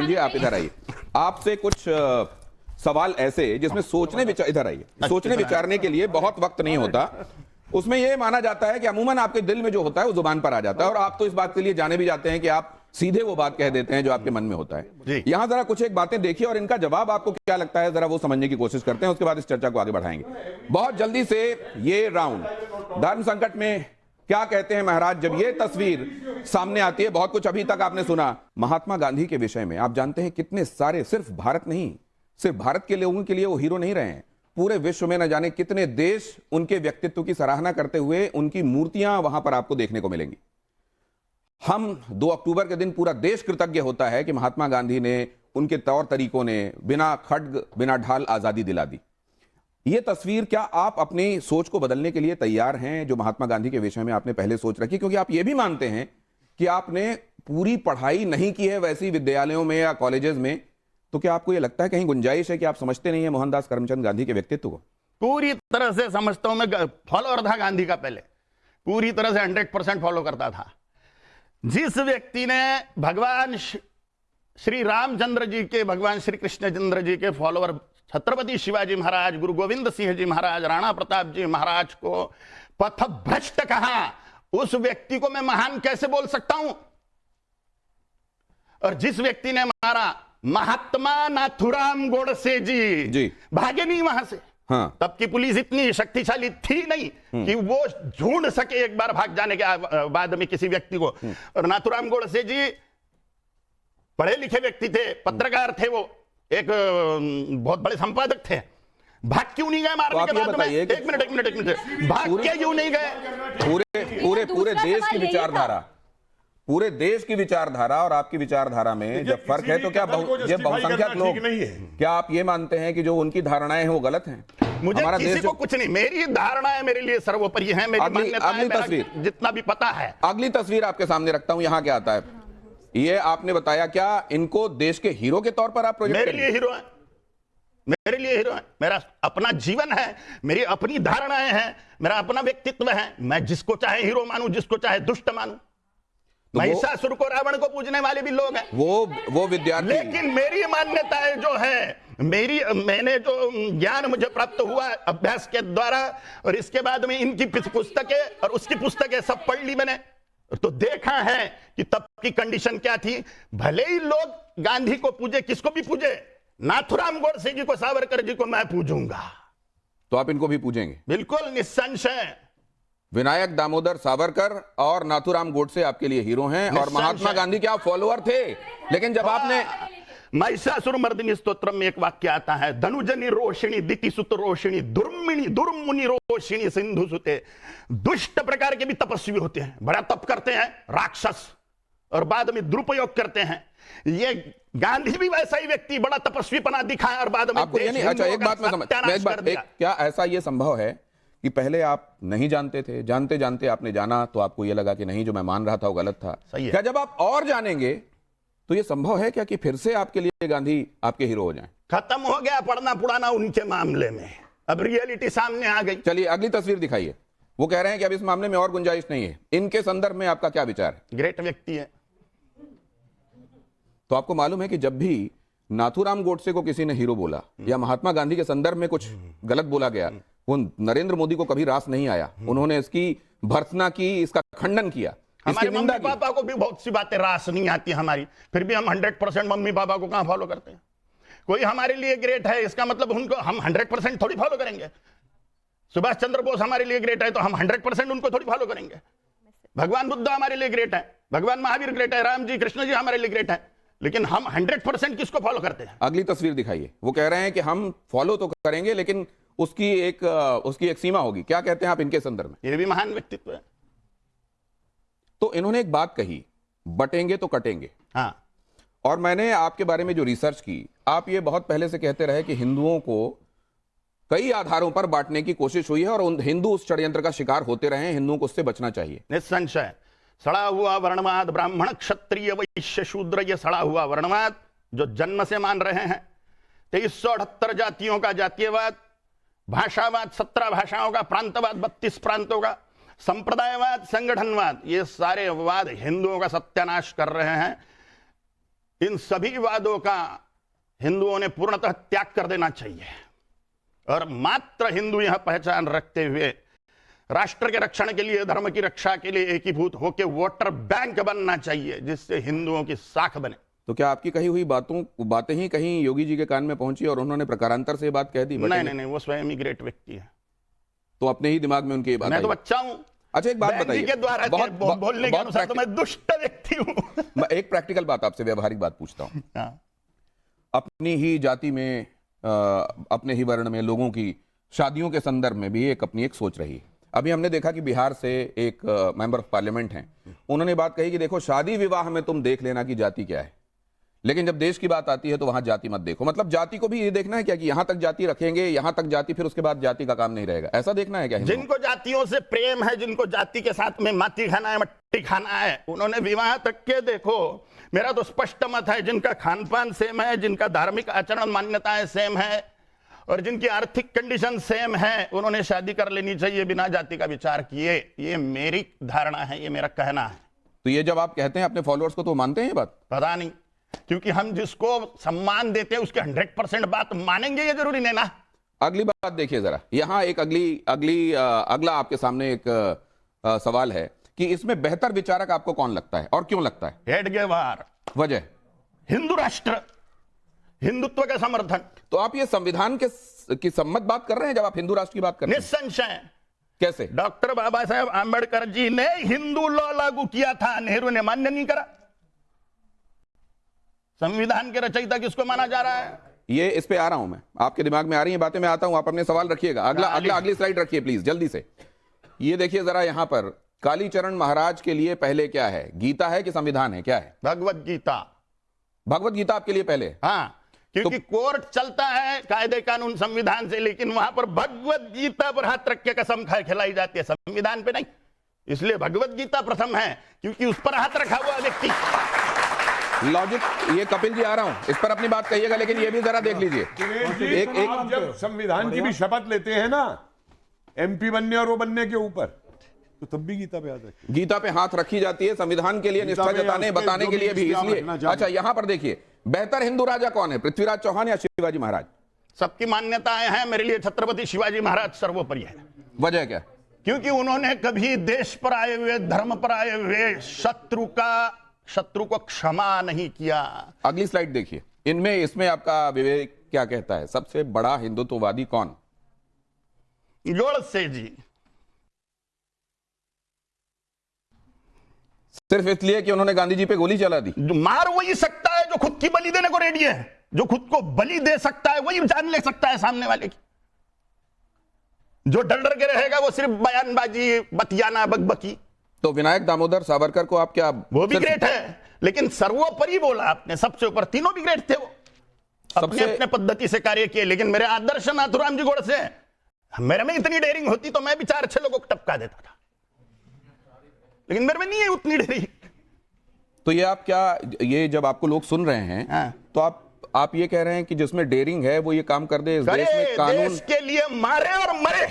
जी आप इधर आइए, आपसे कुछ सवाल ऐसे जिसमें सोचने विचार, इधर आइए, सोचने विचारने के लिए बहुत वक्त नहीं होता। उसमें यह माना जाता है कि अमूमन आपके दिल में जो होता है वो जुबान पर आ जाता है, और आप तो इस बात के लिए जाने भी जाते हैं कि आप सीधे वो बात कह देते हैं जो आपके मन में होता है। यहां जरा कुछ एक बातें देखिए और इनका जवाब आपको क्या लगता है जरा वो समझने की कोशिश करते हैं, उसके बाद इस चर्चा को आगे बढ़ाएंगे। बहुत जल्दी से ये राउंड, धर्म संकट में क्या कहते हैं महाराज, जब ये तस्वीर सामने आती है, बहुत कुछ अभी तक आपने सुना महात्मा गांधी के विषय में, आप जानते हैं कितने सारे, सिर्फ भारत नहीं, सिर्फ भारत के लोगों के लिए वो हीरो नहीं रहे हैं, पूरे विश्व में न जाने कितने देश उनके व्यक्तित्व की सराहना करते हुए उनकी मूर्तियां वहां पर आपको देखने को मिलेंगी। हम 2 अक्टूबर के दिन पूरा देश कृतज्ञ होता है कि महात्मा गांधी ने, उनके तौर तरीकों ने बिना खड्ग बिना ढाल आजादी दिला दी। ये तस्वीर, क्या आप अपनी सोच को बदलने के लिए तैयार हैं जो महात्मा गांधी के विषय में आपने पहले सोच रखी, क्योंकि आप ये भी मानते हैं कि आपने पूरी पढ़ाई नहीं की है वैसी विद्यालयों में या कॉलेजेस में, तो क्या आपको यह लगता है कहीं गुंजाइश है कि आप समझते नहीं है मोहनदास करमचंद गांधी के व्यक्तित्व को? पूरी तरह से समझता हूं मैं, फॉलोअर था गांधी का, पहले पूरी तरह से 100% फॉलो करता था। जिस व्यक्ति ने भगवान श्री रामचंद्र जी के, भगवान श्री कृष्णचंद्र जी के फॉलोअर छत्रपति शिवाजी महाराज, गुरु गोविंद सिंह जी महाराज, राणा प्रताप जी महाराज को पथभ्रष्ट कहा, उस व्यक्ति को मैं महान कैसे बोल सकता हूं? और जिस व्यक्ति ने मारा महात्मा नाथुराम गोडसे जी भागे नहीं वहां से। हाँ। तब की पुलिस इतनी शक्तिशाली थी नहीं कि वो ढूंढ सके एक बार भाग जाने के बाद में किसी व्यक्ति को। और नाथुराम गोडसे जी पढ़े लिखे व्यक्ति थे, पत्रकार थे, वो एक बहुत बड़े संपादक थे। भाग क्यों नहीं गए मारने के बाद में? एक मिनट, भाग के क्यों नहीं गए? पूरे देश की विचारधारा, पूरे देश की विचारधारा और आपकी विचारधारा में जब फर्क है, तो क्या ये बहुसंख्यक लोग, क्या आप ये मानते हैं कि जो उनकी धारणाएं हैं वो गलत हैं? मुझे किसी को कुछ नहीं, मेरी धारणाएं मेरे लिए सर्वोपरि हैं, मेरी मान्यता है, तस्वीर जितना भी पता है। अगली तस्वीर आपके सामने रखता हूं, यहां क्या आता है, ये आपने बताया, क्या इनको देश के हीरो के तौर पर आप प्रोजेक्ट मेरे लिए हीरो है, मेरे लिए हीरो है, मेरा अपना जीवन है, मेरी अपनी धारणाएं हैं, मेरा अपना व्यक्तित्व है, मैं जिसको चाहे हीरो मानूं, जिसको चाहे दुष्ट मानूं। तो महिषासुर को रावण को पूजने वाले भी लोग हैं, वो विद्यार्थी। लेकिन मेरी मान्यताएं जो है, मैंने जो ज्ञान मुझे प्राप्त हुआ अभ्यास के द्वारा, और इसके बाद में इनकी पुस्तकें और उसकी पुस्तकें सब पढ़ ली मैंने, तो देखा है कि तब की कंडीशन क्या थी। भले ही लोग गांधी को पूजे, किसको भी पूजे, नाथुराम गोडसे जी को, सावरकर जी को मैं पूजूंगा। तो आप इनको भी पूजेंगे? बिल्कुल निस्संशय। विनायक दामोदर सावरकर और नाथुराम गोडसे आपके लिए हीरो हैं, और महात्मा गांधी के आप फॉलोअर थे। लेकिन जब आपने महिषासुर मर्दिनी स्तोत्र में एक वाक्य आता है, धनुजनी रोशिणी दितिसुत रोशिणी दुर्मिणी दुर्मुनि रोशिणी सिंधु सुते। दुष्ट प्रकार के भी तपस्वी होते हैं, बड़ा तप करते हैं, राक्षस, और बाद में दुरुपयोग करते हैं। ये गांधी भी वैसा ही व्यक्ति, बड़ा तपस्वीपना दिखाया और बाद में आपको ये नहीं, अच्छा एक बात मैं समझ, क्या ऐसा ये संभव है कि पहले आप नहीं जानते थे, जानते जानते आपने जाना, तो आपको ये लगा कि नहीं जो मैं मान रहा था वो गलत था? क्या जब आप और जानेंगे तो ये संभव है क्या कि फिर से आपके लिए गांधी आपके हीरो हो जाएं? खत्म हो गया पढ़ना पुराना उनके मामले में, अब रियलिटी सामने आ गई। चलिए अगली तस्वीर दिखाइए। वो कह रहे हैं कि अब इस मामले में और गुंजाइश नहीं है। इनके संदर्भ में आपका क्या विचार है? ग्रेट व्यक्ति है। तो आपको मालूम है कि जब भी नाथुराम गोडसे को किसी ने हीरो बोला या महात्मा गांधी के संदर्भ में कुछ गलत बोला गया, वो नरेंद्र मोदी को कभी रास नहीं आया। उन्होंने इसकी भर्त्सना की, इसका खंडन किया। हमारे मम्मी पापा को भी बहुत सी बातें रास नहीं आती हमारी, फिर भी हम 100% मम्मी पापा को कहां फॉलो करते हैं? कोई हमारे लिए ग्रेट है, इसका मतलब उनको हम 100% थोड़ी फॉलो करेंगे। सुभाष चंद्र बोस हमारे लिए ग्रेट है, तो हम 100% उनको थोड़ी फॉलो करेंगे। भगवान बुद्ध हमारे लिए ग्रेट है, भगवान महावीर ग्रेट है, राम जी कृष्ण जी हमारे लिए ग्रेट है, लेकिन हम 100% किसको फॉलो करते हैं? अगली तस्वीर दिखाइए। वो कह रहे हैं कि हम फॉलो तो करेंगे, लेकिन उसकी एक सीमा होगी। क्या कहते हैं आप इनके संदर्भ में? ये भी महान व्यक्तित्व है। तो इन्होंने एक बात कही, बटेंगे तो कटेंगे। हाँ। और मैंने आपके बारे में जो रिसर्च की, आप ये बहुत पहले से कहते रहे कि हिंदुओं को कई आधारों पर बांटने की कोशिश हुई है और हिंदू उस षड्यंत्र का शिकार होते रहे हैं, हिंदुओं को उससे बचना चाहिए। निस्संशय सड़ा हुआ वर्णवाद, ब्राह्मण क्षत्रिय वैश्य शूद्र, ये सड़ा हुआ वर्णवाद जो जन्म से मान रहे हैं, 2378 जातियों का जातीयवाद, भाषावाद 17 भाषाओं का, प्रांतवाद 32 प्रांतों का, संप्रदायवाद, संगठनवाद, ये सारे वाद हिंदुओं का सत्यानाश कर रहे हैं। इन सभी वादों का हिंदुओं ने पूर्णतः त्याग कर देना चाहिए और मात्र हिंदू यह पहचान रखते हुए राष्ट्र के रक्षण के लिए, धर्म की रक्षा के लिए एकीभूत होकर वोटर बैंक बनना चाहिए, जिससे हिंदुओं की साख बने। तो क्या आपकी कही हुई बातें ही कहीं योगी जी के कान में पहुंची और उन्होंने प्रकारांतर से ये बात कह दी? नहीं, वो स्वयं ही ग्रेट व्यक्ति है, तो अपने ही दिमाग में उनकी बात मैं तो बच्चा हूं। अच्छा, एक बात बताइए, के द्वारा बोलने के अनुसार तो मैं दुष्ट व्यक्ति हूं। मैं एक प्रैक्टिकल बात आपसे, व्यवहारिक बात पूछता हूं। अपनी ही जाति में, अपने ही वर्ण में लोगों की शादियों के संदर्भ में भी अपनी एक सोच रही है। अभी हमने देखा कि बिहार से एक मेंबर ऑफ पार्लियामेंट हैं, उन्होंने बात कही कि देखो शादी विवाह में तुम देख लेना कि जाति क्या है, लेकिन जब देश की बात आती है तो वहां जाति मत देखो। मतलब जाति को भी ये देखना है क्या कि यहां तक जाति रखेंगे, यहां तक जाति, फिर उसके बाद जाति का काम नहीं रहेगा, ऐसा देखना है क्या? जिनको जातियों से प्रेम है, जिनको जाति के साथ में माटी खाना है, मट्टी खाना है, उन्होंने विवाह तक के देखो। मेरा तो स्पष्ट मत है, जिनका खान पान सेम है, जिनका धार्मिक आचरण मान्यताएं सेम है और जिनकी आर्थिक कंडीशन सेम है, उन्होंने शादी कर लेनी चाहिए बिना जाति का विचार किए। ये मेरी धारणा है, ये मेरा कहना है। तो ये जब आप कहते हैं अपने फॉलोअर्स को, तो मानते हैं ये बात? पता नहीं, क्योंकि हम जिसको सम्मान देते हैं उसके 100% बात मानेंगे, ये जरूरी नहीं ना। अगली बात देखिए जरा, यहां एक अगला आपके सामने एक सवाल है कि इसमें बेहतर विचारक आपको कौन लगता है और क्यों लगता है? हेडगेवार। वजह? हिंदू राष्ट्र, हिंदुत्व का समर्थन। तो आप ये संविधान की सम्मत बात कर रहे हैं जब आप हिंदू राष्ट्र की बात कर रहे हैं? निस्संशय। कैसे? डॉक्टर बाबा साहेब आंबेडकर जी ने हिंदू लॉ लागू किया था, नेहरू ने मान्य नहीं करा। संविधान के रचयिता किसको माना जा रहा है? ये इस पे आ रहा हूं मैं, आपके दिमाग में आ रही है बातें, मैं आता हूं, आप अपने सवाल रखिएगा। अगली स्लाइड रखिए प्लीज, जल्दी से। ये देखिए जरा, यहां पर कालीचरण महाराज के लिए पहले क्या है, गीता है कि संविधान है, क्या है? भगवत गीता। भगवत गीता आपके लिए पहले? हाँ, क्योंकि कोर्ट चलता है कायदे कानून संविधान से, लेकिन वहां पर भगवत गीता पर हाथ रख के कसम खिलाई जाती है, संविधान पे नहीं। इसलिए भगवत गीता प्रथम है, क्योंकि उस पर हाथ रखा हुआ व्यक्ति। लॉजिक, ये कपिल जी आ रहा हूं, इस पर अपनी बात कहिएगा, लेकिन ये भी जरा देख लीजिए। आप जब संविधान की भी शपथ लेते हैं ना, एमपी बनने और वो बनने के ऊपर, तो तब भी गीता पे हाथ रखिए। गीता पे हाथ रखी जाती है संविधान के लिए निष्ठा जताने बताने के लिए भी, इसलिए। अच्छा, यहां पर देखिए, बेहतर हिंदू राजा कौन है, पृथ्वीराज चौहान या शिवाजी महाराज? सबकी मान्यताएं हैं, मेरे लिए छत्रपति शिवाजी महाराज सर्वोपरि है। वजह क्या? क्योंकि उन्होंने कभी देश पर आए हुए, धर्म पर आए हुए शत्रु को क्षमा नहीं किया। अगली स्लाइड देखिए, इसमें आपका विवेक क्या कहता है, सबसे बड़ा हिंदुत्ववादी कौन? गोडसे जी। सिर्फ इसलिए कि उन्होंने गांधी जी पे गोली चला दी? मार वही सकता है जो खुद की बलि देने को रेडी है, जो खुद को बलि दे सकता है वही जान ले सकता है सामने वाले की। जो डर के रहेगा वो सिर्फ बयानबाजी, बतियाना, बकबकी। तो विनायक दामोदर सावरकर को आप क्या? वो भी ग्रेट है, लेकिन सर्वोपरि बोला आपने, सबसे ऊपर। तीनों भी ग्रेट थे, वो अपने अपने पद्धति से कार्य किए। लेकिन मेरे आदर्श नाथुराम जी गोडसे, मेरे में इतनी डेयरिंग होती तो मैं भी 4-6 लोगों को टपका देता था, लेकिन मेरे में नहीं है उतनी डेयरिंग। तो ये आप क्या, ये जब आपको लोग सुन रहे हैं, तो आप ये कह रहे हैं कि जिसमें डेयरिंग है वो ये काम कर दे, इस देश में कानून देश के लिए मारे और मरे।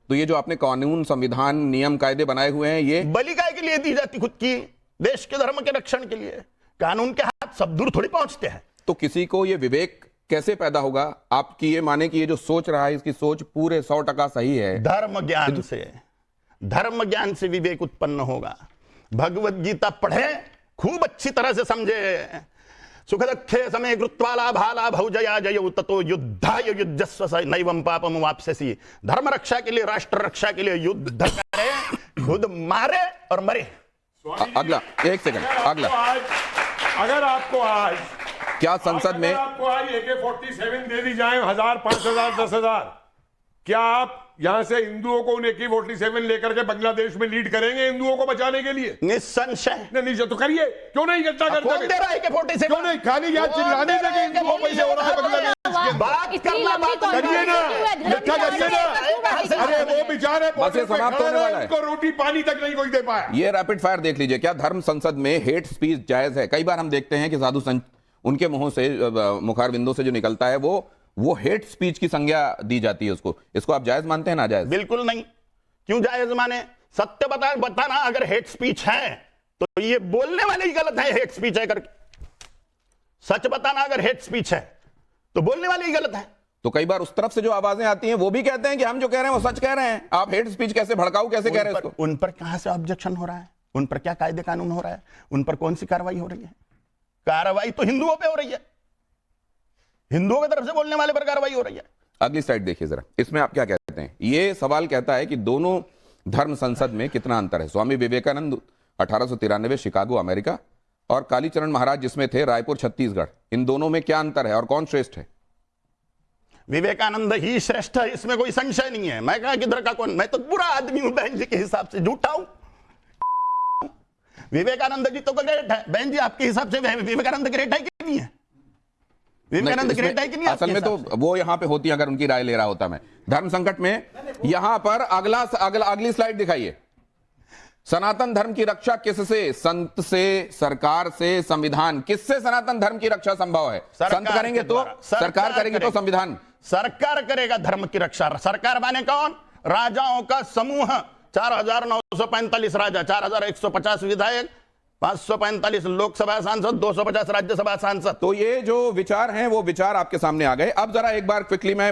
तो ये जो आपने कानून, संविधान, नियम, कायदे बनाए हुए हैं, ये बलि काय के लिए दी जाती खुद की, देश के धर्म के रक्षण के लिए। कानून के हाथ सब दूर थोड़ी पहुंचते हैं। तो किसी को ये विवेक कैसे पैदा होगा? आपकी ये माने कि ये जो सोच रहा है, इसकी सोच पूरे 100% सही है? धर्म ज्ञान से विवेक उत्पन्न होगा। भगवत गीता पढ़े, खूब अच्छी तरह से समझे। सुखदखे समय कृत्वाला भाला भौजया जय ततो युद्धाय युद्धस्व नैवं पापम वाप्स्यसि। धर्म रक्षा के लिए, राष्ट्र रक्षा के लिए युद्ध करे, खुद मारे और मरे। अगला, एक सेकंड, अगला। अगर आपको आज क्या संसद में आपको आज AK-47 दे दी जाए, 1000, 5000, 10,000, क्या आप यहां से हिंदुओं को उन AK-47 लेकर के बांग्लादेश में लीड करेंगे हिंदुओं को बचाने के लिए? निस्संशय। नहीं तो करिए, क्यों नहीं इकट्ठा करते? कौन दे रहा है AK-47? क्यों नहीं? खाली याद चिल्लाने से कि हिंदुओं को पैसे हो रहा है बांग्लादेश के। बात करना, बात करिए ना, इकट्ठा करिए ना। अरे वो बेचारे समाप्त होने वाला है, उनको रोटी पानी तक नहीं कोई दे पाया। ये रैपिड फायर देख लीजिए। क्या धर्म संसद में हेट स्पीच जायज है? कई बार हम देखते हैं कि साधु संत, उनके मुंहों से, मुखार बिंदों से जो निकलता है वो हेट स्पीच की संज्ञा दी जाती है उसको। इसको आप जायज मानते हैं, ना जायज? बिल्कुल नहीं। क्यों जायज माने? सत्य बताना। अगर हेट स्पीच है तो ये बोलने वाले ही गलत है, हेट स्पीच है करके। सच बताना अगर हेट स्पीच है तो बोलने वाले ही गलत है। तो कई बार उस तरफ से जो आवाजें आती हैं वो भी कहते हैं कि हम जो कह रहे हैं वो सच कह रहे हैं, आप हेट स्पीच कैसे, भड़काऊ कैसे कह रहे हैं इसको? उन पर कहां से ऑब्जेक्शन हो रहा है? उन पर क्या कायदे कानून हो रहा है? उन पर कौन सी कार्रवाई हो रही है? कार्रवाई तो हिंदुओं पे हो रही है, हिंदुओं की तरफ से बोलने वाले पर कार्रवाई हो रही है। अगली स्लाइड देखिए जरा, इसमें आप क्या कहते हैं? ये सवाल कहता है कि दोनों धर्म संसद में कितना अंतर है। स्वामी विवेकानंद 1893 शिकागो अमेरिका, और कालीचरण महाराज जिसमें थे रायपुर छत्तीसगढ़, इन दोनों में क्या अंतर है और कौन श्रेष्ठ है? विवेकानंद ही श्रेष्ठ है, इसमें कोई संशय नहीं है। मैं कहा किधर का कौन, मैं तो बुरा आदमी हूं बहन जी के हिसाब से, झूठा हूं। विवेकानंद जी तो ग्रेट है बहन जी, आपके हिसाब से विवेकानंद ग्रेट है कि नहीं है? विवेकानंद ग्रेट है कि नहीं? असल में तो वो यहां पे होती, अगर उनकी राय ले रहा होता मैं धर्म संकट में। यहां पर अगली स्लाइड दिखाइए। सनातन धर्म की रक्षा किससे? संत से, सरकार से, संविधान। किससे सनातन धर्म की रक्षा संभव है? संत करेंगे तो, सरकार करेगी तो संविधान। सरकार करेगा धर्म की रक्षा। सरकार माने कौन? राजाओं का समूह, 4945 राजा, 4150 विधायक, 545 लोकसभा सांसद, 250 राज्यसभा सांसद। तो ये जो विचार हैं वो विचार आपके सामने आ गए। अब जरा एक बार क्विकली मैं